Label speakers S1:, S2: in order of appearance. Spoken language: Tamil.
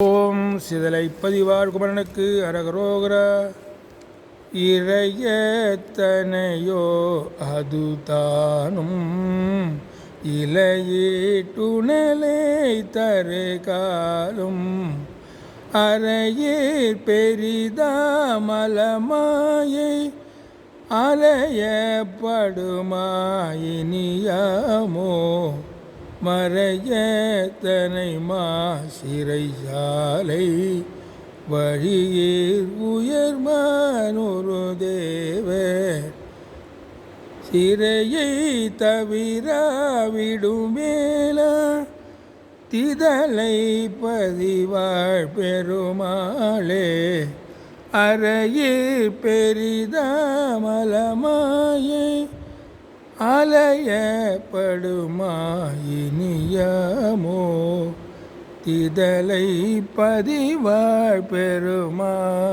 S1: ஓம் சிதலை பதிவார் குமரனுக்கு அரகரோகரா. இறையத்தனையோ அதுதானும் இலையீட்டுணலை தரு காலும் அறையீர் பெரிதாமலமாயை அலையப்படுமாயினியாமோ மறையத்தனை சிறை சாலை வழியீர் உயர்மானொரு தேவர் சிறையை தவிர விடுமேல திதலை பதிவாழ் பெருமாளே அறையீர் பெரிதாமலமாயை அலையப்படுமாயினியாமோ திதலை பதிவாழ் பெருமாள்.